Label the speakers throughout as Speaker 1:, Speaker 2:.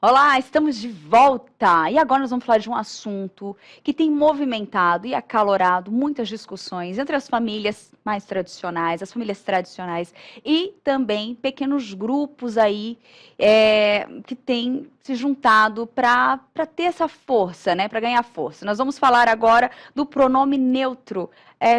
Speaker 1: Olá, estamos de volta! E agora nós vamos falar de um assunto que tem movimentado e acalorado muitas discussões entre as famílias mais tradicionais, as famílias tradicionais e também pequenos grupos aí que têm se juntado para ter essa força, né? Para ganhar força. Nós vamos falar agora do pronome neutro.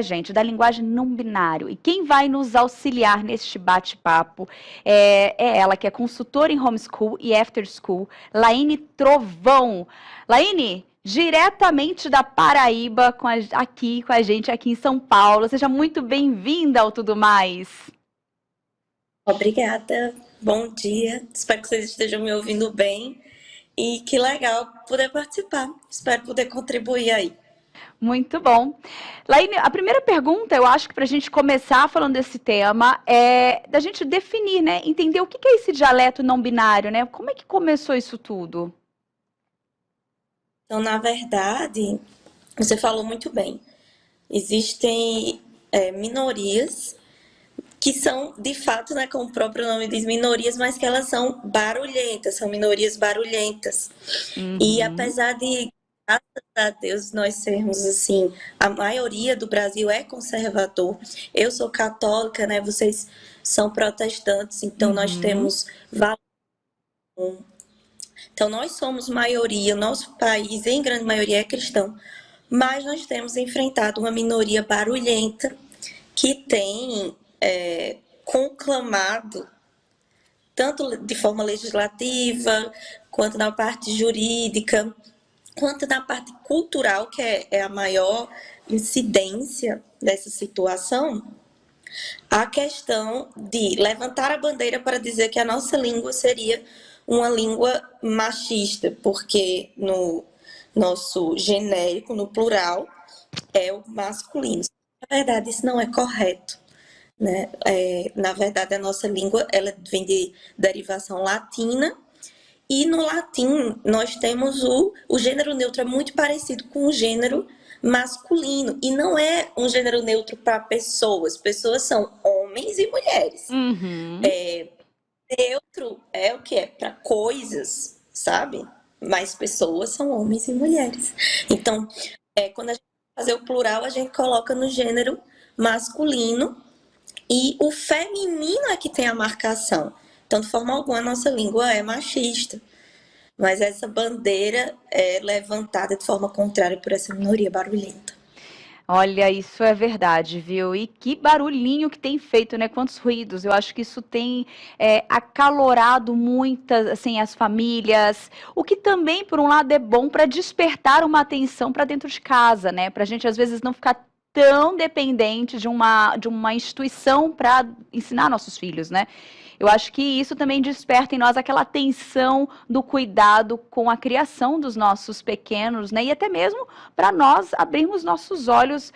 Speaker 1: Gente, da linguagem não binário. E quem vai nos auxiliar neste bate-papo é ela, que é consultora em homeschool e after school, Laine Trovão. Laine, diretamente da Paraíba, aqui com a gente, aqui em São Paulo. Seja muito bem-vinda ao Tudo Mais.
Speaker 2: Obrigada, bom dia. Espero que vocês estejam me ouvindo bem e que legal poder participar. Espero poder contribuir aí.
Speaker 1: Muito bom. Laine, a primeira pergunta, eu acho que para a gente começar falando desse tema, é da gente definir, né? Entender o que é esse dialeto não binário, né? Como é que começou isso tudo?
Speaker 2: Então, na verdade, você falou muito bem. Existem minorias que são, de fato, né, como o próprio nome diz, minorias, mas que elas são barulhentas, são minorias barulhentas. E
Speaker 1: Uhum.
Speaker 2: apesar de, graças a Deus, nós sermos assim, a maioria do Brasil é conservador. Eu sou católica, né? Vocês são protestantes, então nós
Speaker 1: Uhum.
Speaker 2: temos valor. Então nós somos maioria, o nosso país em grande maioria é cristão, mas nós temos enfrentado uma minoria barulhenta que tem conclamado tanto de forma legislativa quanto na parte jurídica quanto na parte cultural, que é a maior incidência dessa situação, a questão de levantar a bandeira para dizer que a nossa língua seria uma língua machista, porque no nosso genérico, no plural, é o masculino. Na verdade, isso não é correto. Né? Na verdade, a nossa língua ela vem de derivação latina e no latim, nós temos o gênero neutro é muito parecido com o gênero masculino. E não é um gênero neutro para pessoas. Pessoas são homens e mulheres.
Speaker 1: Uhum.
Speaker 2: Neutro é o que é para coisas, sabe? Mas pessoas são homens e mulheres. Então, quando a gente fazer o plural, a gente coloca no gênero masculino e o feminino é que tem a marcação. Então, de forma alguma, a nossa língua é machista. Mas essa bandeira é levantada de forma contrária por essa minoria barulhenta.
Speaker 1: Olha, isso é verdade, viu? E que barulhinho que tem feito, né? Quantos ruídos. Eu acho que isso tem acalorado muitas, assim, as famílias. O que também, por um lado, é bom para despertar uma atenção para dentro de casa, né? Para a gente, às vezes, não ficar tão dependente de uma instituição para ensinar nossos filhos, né? Eu acho que isso também desperta em nós aquela atenção do cuidado com a criação dos nossos pequenos, né? E até mesmo para nós abrirmos nossos olhos,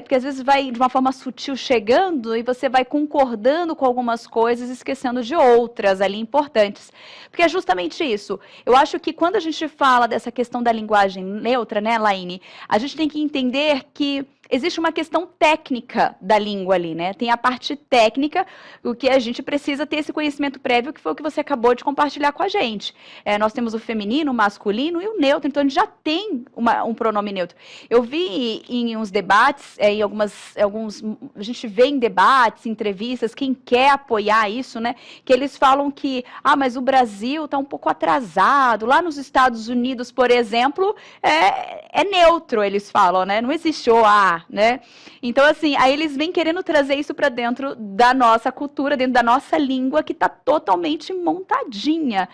Speaker 1: porque às vezes vai de uma forma sutil chegando e você vai concordando com algumas coisas, esquecendo de outras ali importantes. Porque é justamente isso. Eu acho que quando a gente fala dessa questão da linguagem neutra, né, Laine, a gente tem que entender que existe uma questão técnica da língua ali, né? Tem a parte técnica, o que a gente precisa ter esse conhecimento prévio, que foi o que você acabou de compartilhar com a gente. Nós temos o feminino, o masculino e o neutro, então a gente já tem um pronome neutro. Eu vi em uns debates, a gente vê em debates, entrevistas, quem quer apoiar isso, né? Que eles falam que, mas o Brasil está um pouco atrasado. Lá nos Estados Unidos, por exemplo, é neutro, eles falam, né? Não existe o A, né? Então, assim, aí eles vêm querendo trazer isso para dentro da nossa cultura, dentro da nossa língua, que está totalmente montadinha.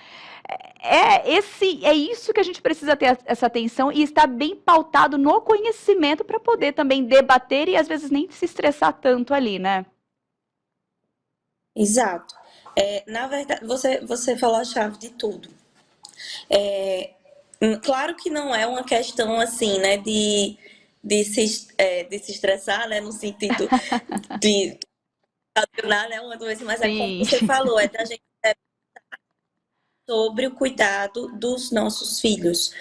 Speaker 1: É isso que a gente precisa ter essa atenção e estar bem pautado no conhecimento para poder também debater e às vezes nem se estressar tanto ali, né?
Speaker 2: Exato. Na verdade, você falou a chave de tudo. Claro que não é uma questão assim, né, de se estressar, né, no sentido de causar, né, uma doença, mas é como
Speaker 1: Sim.
Speaker 2: você falou, é da gente sobre o cuidado dos nossos filhos.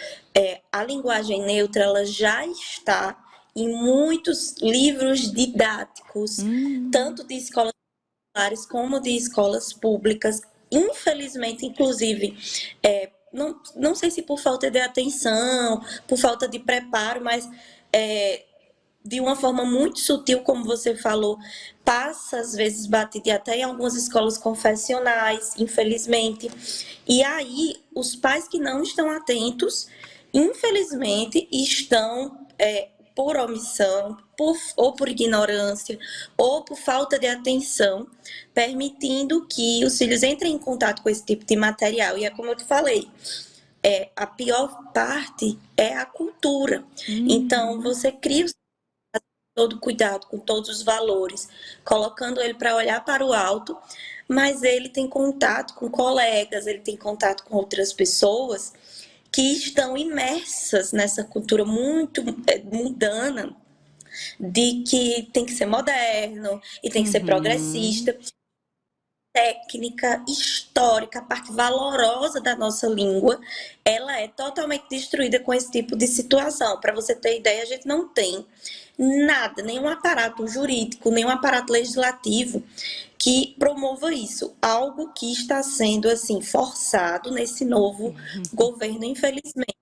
Speaker 2: A linguagem neutra ela já está em muitos livros didáticos, tanto de escolas particulares como de escolas públicas. Infelizmente, inclusive, não sei se por falta de atenção, por falta de preparo, mas de uma forma muito sutil, como você falou, passa às vezes batido e até em algumas escolas confessionais, infelizmente. E aí, os pais que não estão atentos, infelizmente, estão por omissão, ou por ignorância, ou por falta de atenção, permitindo que os filhos entrem em contato com esse tipo de material. E é como eu te falei, a pior parte é a cultura. Então, você cria todo cuidado, com todos os valores, colocando ele para olhar para o alto, mas ele tem contato com colegas, ele tem contato com outras pessoas que estão imersas nessa cultura muito mundana de que tem que ser moderno e tem que ser progressista. Técnica, histórica, a parte valorosa da nossa língua, ela é totalmente destruída com esse tipo de situação. Para você ter ideia, a gente não tem nada, nenhum aparato jurídico, nenhum aparato legislativo que promova isso. Algo que está sendo assim forçado nesse novo governo, infelizmente.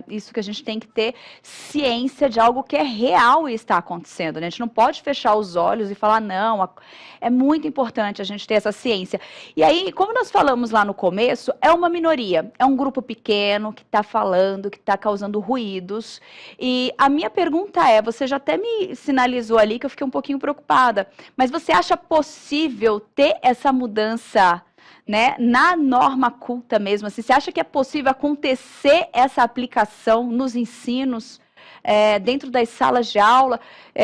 Speaker 1: Isso que a gente tem que ter ciência de algo que é real e está acontecendo, né? A gente não pode fechar os olhos e falar, não, é muito importante a gente ter essa ciência. E aí, como nós falamos lá no começo, é uma minoria, é um grupo pequeno que está falando, que está causando ruídos. E a minha pergunta é, você já até me sinalizou ali que eu fiquei um pouquinho preocupada, mas você acha possível ter essa mudança, né, na norma culta mesmo? Assim, você acha que é possível acontecer essa aplicação nos ensinos, dentro das salas de aula?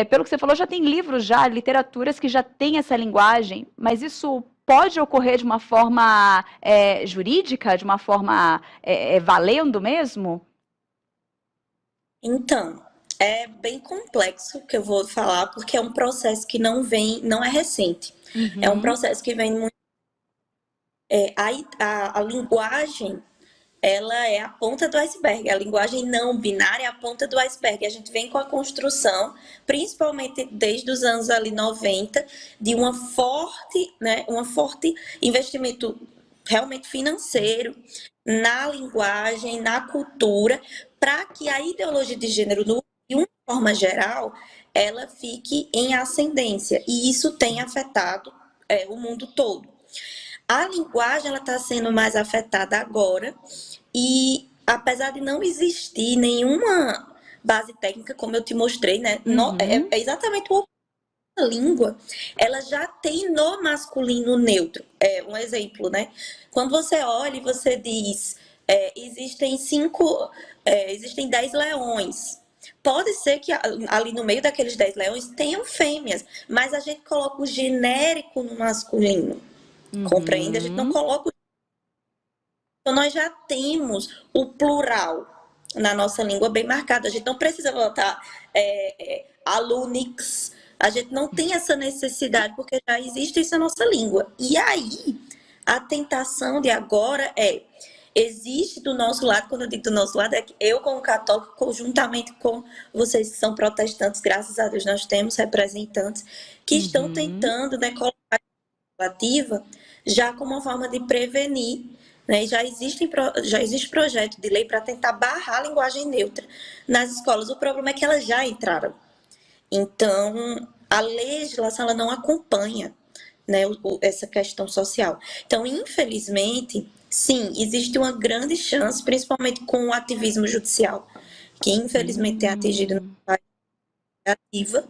Speaker 1: Pelo que você falou, já tem livros, já, literaturas que já têm essa linguagem, mas isso pode ocorrer de uma forma jurídica, de uma forma valendo mesmo?
Speaker 2: Então, é bem complexo o que eu vou falar, porque é um processo que não é recente. É um processo que vem muito. A linguagem, ela é a ponta do iceberg. A linguagem não binária é a ponta do iceberg. A gente vem com a construção, principalmente desde os anos ali 90, de uma forte investimento realmente financeiro na linguagem, na cultura, para que a ideologia de gênero, de uma forma geral, ela fique em ascendência. E isso tem afetado o mundo todo. A linguagem ela está sendo mais afetada agora e apesar de não existir nenhuma base técnica, como eu te mostrei, né? É exatamente o a língua, ela já tem no masculino neutro. Um exemplo, né? Quando você olha e você diz, existem 10 leões. Pode ser que ali no meio daqueles 10 leões tenham fêmeas, mas a gente coloca o genérico no masculino. Compreende? A gente não coloca. Então, nós já temos o plural na nossa língua bem marcado. A gente não precisa botar alunix. A gente não tem essa necessidade, porque já existe isso na nossa língua. E aí, a tentação de agora existe do nosso lado, quando eu digo do nosso lado, é que eu, como católico, conjuntamente com vocês que são protestantes, graças a Deus, nós temos representantes que estão tentando, né, colocar a legislativa já como uma forma de prevenir, né? Já existe projeto de lei para tentar barrar a linguagem neutra nas escolas. O problema é que elas já entraram. Então, a legislação ela não acompanha, né, essa questão social. Então, infelizmente, sim, existe uma grande chance, principalmente com o ativismo judicial, que infelizmente tem atingido no país. Ativa.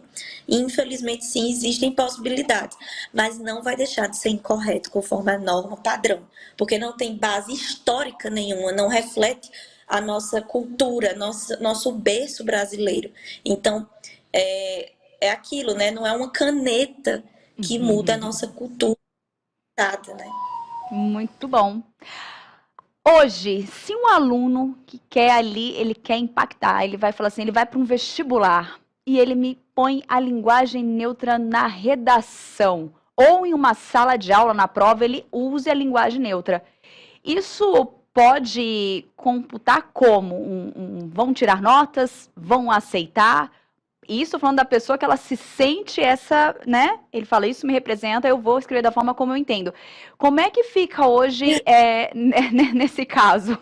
Speaker 2: Infelizmente, sim, existem possibilidades, mas não vai deixar de ser incorreto conforme a norma padrão, porque não tem base histórica nenhuma, não reflete a nossa cultura, nosso berço brasileiro. Então, é aquilo, né? Não é uma caneta que muda a nossa cultura, né?
Speaker 1: Muito bom. Hoje, se um aluno que quer ali, ele quer impactar, ele vai falar assim, ele vai para um vestibular e ele me põe a linguagem neutra na redação ou em uma sala de aula na prova, ele use a linguagem neutra. Isso pode computar como? Vão tirar notas? Vão aceitar? isso falando da pessoa que ela se sente essa, né? Ele fala, isso me representa, eu vou escrever da forma como eu entendo. Como é que fica hoje nesse caso?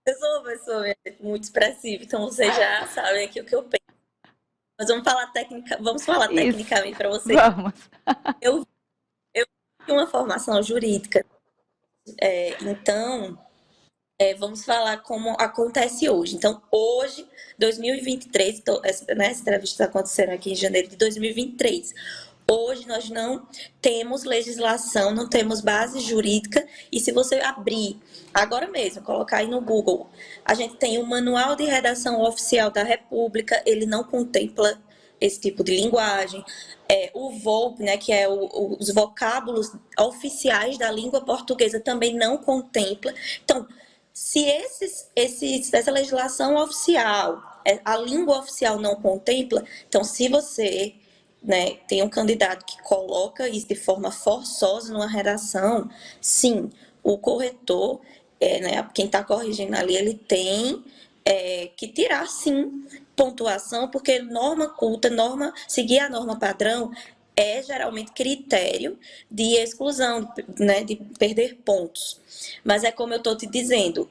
Speaker 2: Eu sou uma pessoa muito expressiva, então vocês já sabem aqui o que eu penso. Mas vamos falar
Speaker 1: Isso,
Speaker 2: tecnicamente para vocês.
Speaker 1: vamos.
Speaker 2: Eu, eu tenho uma formação jurídica, então vamos falar como acontece hoje. Então, hoje, 2023, essa entrevista está acontecendo aqui em janeiro de 2023. Hoje nós não temos legislação, não temos base jurídica, e se você abrir agora mesmo, colocar aí no Google, a gente tem o Manual de Redação Oficial da República, ele não contempla esse tipo de linguagem. O VOLP, né, que é os vocábulos oficiais da língua portuguesa, também não contempla. Então, se essa legislação oficial, a língua oficial não contempla, então se você, né, tem um candidato que coloca isso de forma forçosa numa redação, sim, o corretor, né, quem está corrigindo ali, ele tem que tirar, sim, pontuação, porque norma culta, seguir a norma padrão é geralmente critério de exclusão, né, de perder pontos. Mas é como eu estou te dizendo,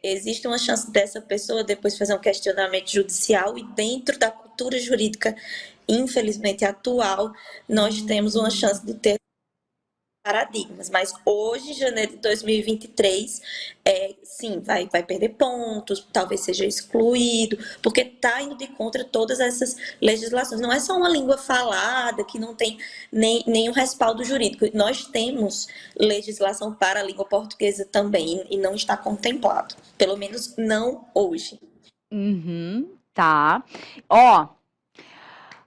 Speaker 2: existe uma chance dessa pessoa depois fazer um questionamento judicial, e dentro da cultura jurídica, infelizmente atual, nós temos uma chance de ter paradigmas. Mas hoje, janeiro de 2023, sim, vai perder pontos, talvez seja excluído, porque está indo de contra todas essas legislações. Não é só uma língua falada que não tem nenhum respaldo jurídico. Nós temos legislação para a língua portuguesa também, e não está contemplado. Pelo menos não hoje.
Speaker 1: Uhum, tá. Ó,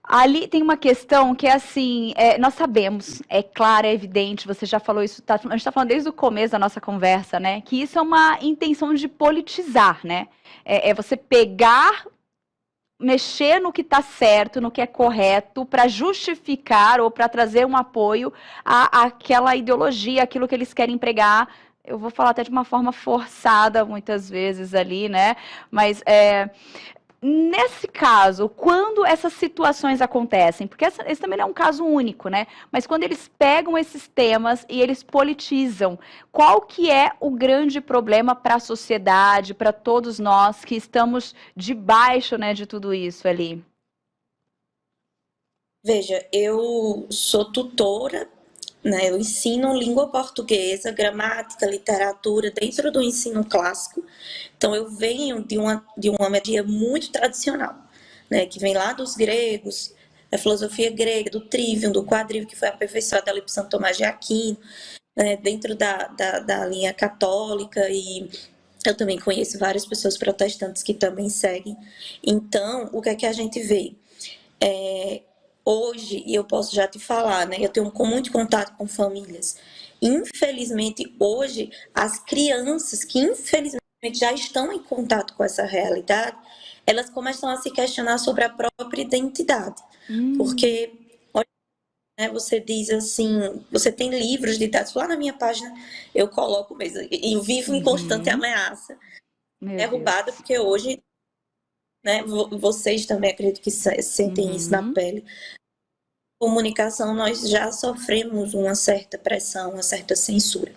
Speaker 1: ali tem uma questão que é assim, nós sabemos, é claro, é evidente, você já falou isso, a gente está falando desde o começo da nossa conversa, né? Que isso é uma intenção de politizar, né? É você pegar, mexer no que está certo, no que é correto, para justificar ou para trazer um apoio àquela ideologia, aquilo que eles querem pregar. Eu vou falar até de uma forma forçada, muitas vezes ali, né? Mas nesse caso, quando essas situações acontecem, porque esse também não é um caso único, né? Mas quando eles pegam esses temas e eles politizam, qual que é o grande problema para a sociedade, para todos nós que estamos debaixo, né, de tudo isso ali?
Speaker 2: Veja, eu sou tutora, né? Eu ensino língua portuguesa, gramática, literatura dentro do ensino clássico. Então eu venho de uma media muito tradicional, né? Que vem lá dos gregos, da filosofia grega, do trivium, do quadrivium, que foi aperfeiçoado ali por Santo Tomás de Aquino, né? Dentro da linha católica, e eu também conheço várias pessoas protestantes que também seguem. Então, o que é que a gente vê? Hoje, e eu posso já te falar, né? Eu tenho muito contato com famílias. Infelizmente, hoje, as crianças que infelizmente já estão em contato com essa realidade, elas começam a se questionar sobre a própria identidade. Porque, olha, né, você diz assim, você tem livros de dados, lá na minha página eu coloco mesmo, e eu vivo em constante ameaça, derrubada, porque hoje, né, vocês também acredito que sentem isso na pele. Comunicação, nós já sofremos uma certa pressão, uma certa censura.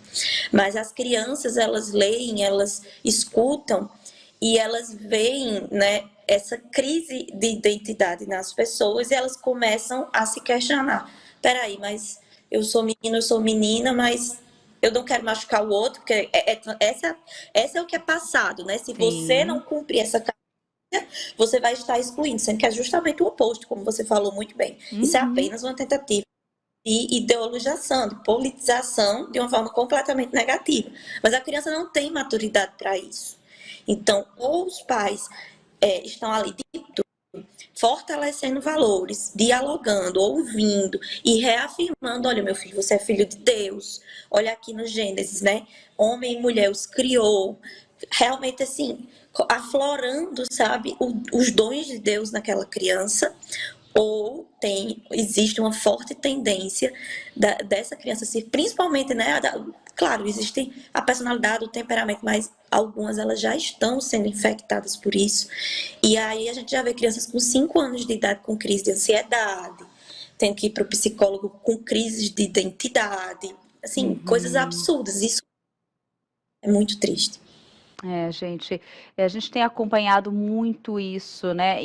Speaker 2: Mas as crianças, elas leem, elas escutam e elas veem, né, essa crise de identidade nas pessoas, e elas começam a se questionar. Peraí, mas eu sou menino, eu sou menina, mas eu não quero machucar o outro, porque essa é o que é passado, né? Se você não cumprir essa, você vai estar excluindo, sendo que é justamente o oposto, como você falou muito bem. Isso é apenas uma tentativa de ideologização, de politização de uma forma completamente negativa. Mas a criança não tem maturidade para isso. Então, ou os pais estão ali fortalecendo valores, dialogando, ouvindo e reafirmando: olha, meu filho, você é filho de Deus. Olha aqui no Gênesis, né? Homem e mulher os criou. Realmente, assim, aflorando, sabe, os dons de Deus naquela criança. ou existe uma forte tendência dessa criança ser, principalmente, né, claro, existe a personalidade, o temperamento, mas algumas elas já estão sendo infectadas por isso. E aí a gente já vê crianças com 5 anos de idade com crise de ansiedade, tendo que ir para o psicólogo com crises de identidade, assim, coisas absurdas. Isso é muito triste.
Speaker 1: Gente, a gente tem acompanhado muito isso, né?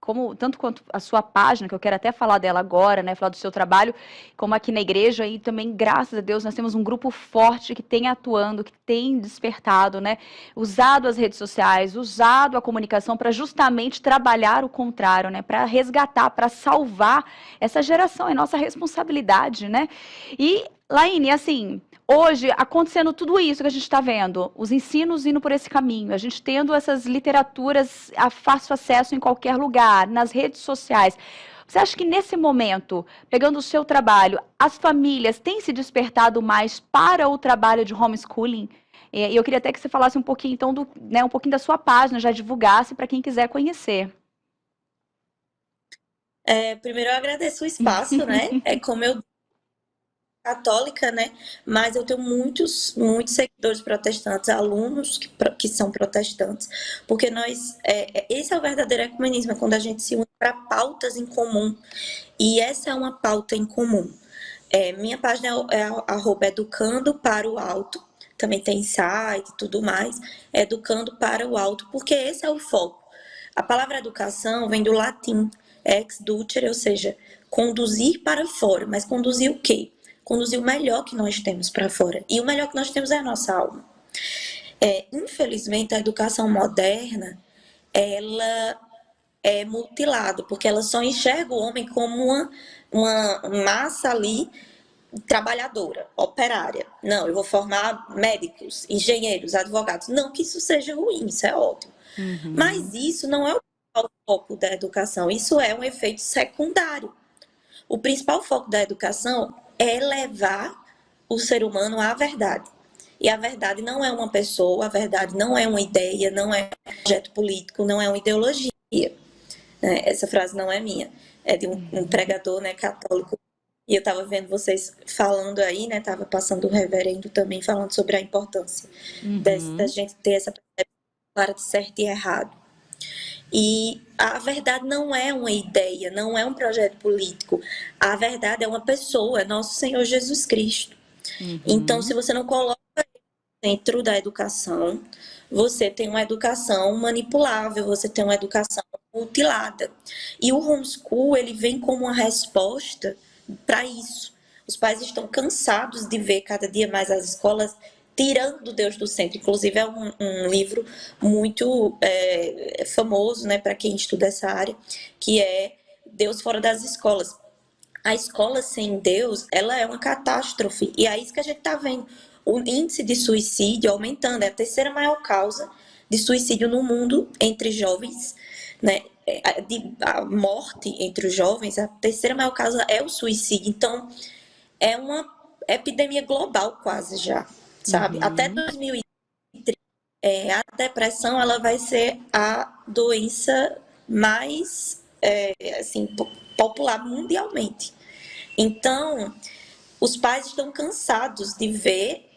Speaker 1: Como tanto quanto a sua página, que eu quero até falar dela agora, né? Falar do seu trabalho, como aqui na igreja, e também, graças a Deus, nós temos um grupo forte que tem atuando, que tem despertado, né? Usado as redes sociais, usado a comunicação para justamente trabalhar o contrário, né? Para resgatar, para salvar essa geração, é nossa responsabilidade, né? E, Laine, assim, hoje, acontecendo tudo isso que a gente está vendo, os ensinos indo por esse caminho, a gente tendo essas literaturas a fácil acesso em qualquer lugar, nas redes sociais. Você acha que nesse momento, pegando o seu trabalho, as famílias têm se despertado mais para o trabalho de homeschooling? E eu queria até que você falasse um pouquinho, então, né, um pouquinho da sua página, já divulgasse para quem quiser conhecer.
Speaker 2: Primeiro eu agradeço o espaço, né? Como eu católica, né? Mas eu tenho muitos seguidores protestantes, alunos que são protestantes, porque esse é o verdadeiro ecumenismo, é quando a gente se une para pautas em comum, e essa é uma pauta em comum. Minha página é @educando para o alto, também tem site e tudo mais, educando para o alto, porque esse é o foco. A palavra educação vem do latim, ex ducere, ou seja, conduzir para fora, mas conduzir o quê? Conduzir o melhor que nós temos para fora. E o melhor que nós temos é a nossa alma. Infelizmente, a educação moderna, ela é mutilada, porque ela só enxerga o homem como uma massa ali trabalhadora, operária. Não, eu vou formar médicos, engenheiros, advogados. Não que isso seja ruim, isso é ótimo. Mas isso não é o foco da educação, isso é um efeito secundário. O principal foco da educação é levar o ser humano à verdade. E a verdade não é uma pessoa, a verdade não é uma ideia, não é um projeto político, não é uma ideologia. Essa frase não é minha, é de um pregador, né, católico. E eu estava vendo vocês falando aí, né? Estava passando o reverendo também falando sobre a importância da gente ter essa percepção clara de certo e errado. E a verdade não é uma ideia, não é um projeto político. A verdade é uma pessoa, é nosso Senhor Jesus Cristo. Então, se você não coloca dentro da educação, você tem uma educação manipulável, você tem uma educação mutilada. E o homeschool, ele vem como uma resposta para isso. Os pais estão cansados de ver cada dia mais as escolas tirando Deus do centro. Inclusive, é um livro muito famoso, né, para quem estuda essa área, que é Deus Fora das Escolas. A escola sem Deus, ela é uma catástrofe. E é isso que a gente está vendo. O índice de suicídio aumentando. É a terceira maior causa de suicídio no mundo entre jovens, né? A morte entre os jovens, a terceira maior causa é o suicídio. Então, é uma epidemia global quase já, sabe? Até 2030, a depressão ela vai ser a doença mais assim, popular mundialmente. Então, os pais estão cansados de ver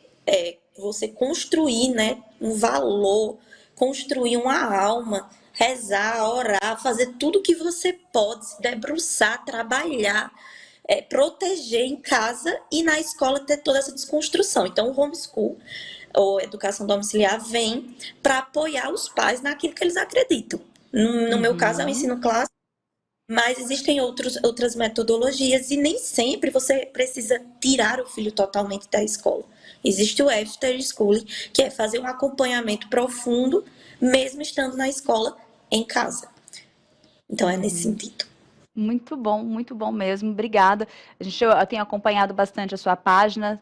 Speaker 2: você construir, né, um valor, construir uma alma, rezar, orar, fazer tudo que você pode, se debruçar, trabalhar, proteger em casa e na escola ter toda essa desconstrução. Então, o homeschool, ou educação domiciliar, vem para apoiar os pais naquilo que eles acreditam. No meu caso, é o ensino clássico, mas existem outras metodologias e nem sempre você precisa tirar o filho totalmente da escola. Existe o after schooling, que é fazer um acompanhamento profundo, mesmo estando na escola, em casa. Então, é nesse sentido.
Speaker 1: muito bom mesmo, obrigada. Eu tenho acompanhado bastante a sua página,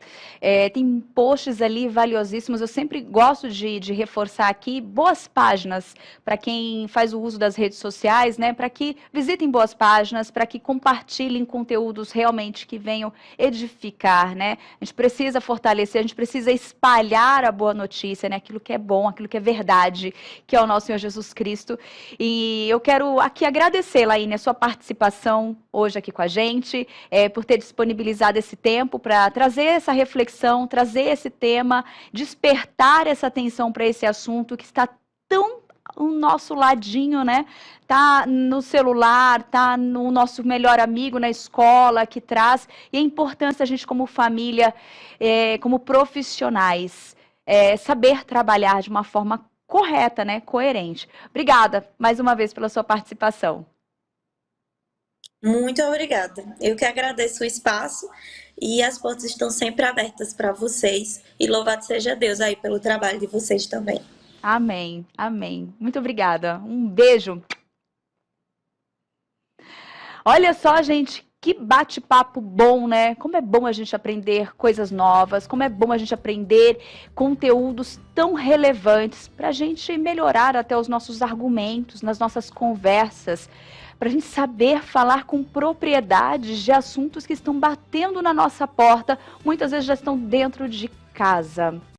Speaker 1: tem posts ali valiosíssimos, eu sempre gosto de reforçar aqui boas páginas para quem faz o uso das redes sociais, né, para que visitem boas páginas, para que compartilhem conteúdos realmente que venham edificar, né, a gente precisa fortalecer, a gente precisa espalhar a boa notícia, né, aquilo que é bom, aquilo que é verdade, que é o nosso Senhor Jesus Cristo, e eu quero aqui agradecer, Laine, a sua participação hoje aqui com a gente, por ter disponibilizado esse tempo para trazer essa reflexão, trazer esse tema, despertar essa atenção para esse assunto que está tão o nosso ladinho, né? Tá no celular, tá no nosso melhor amigo na escola que traz, e a importância a gente como família, como profissionais, saber trabalhar de uma forma correta, né? Coerente. Obrigada mais uma vez pela sua participação.
Speaker 2: Muito obrigada. Eu que agradeço o espaço e as portas estão sempre abertas para vocês. E louvado seja Deus aí pelo trabalho de vocês também.
Speaker 1: Amém, amém. Muito obrigada. Um beijo. Olha só, gente, que bate-papo bom, né? Como é bom a gente aprender coisas novas, como é bom a gente aprender conteúdos tão relevantes para a gente melhorar até os nossos argumentos, nas nossas conversas, para a gente saber falar com propriedade de assuntos que estão batendo na nossa porta, muitas vezes já estão dentro de casa.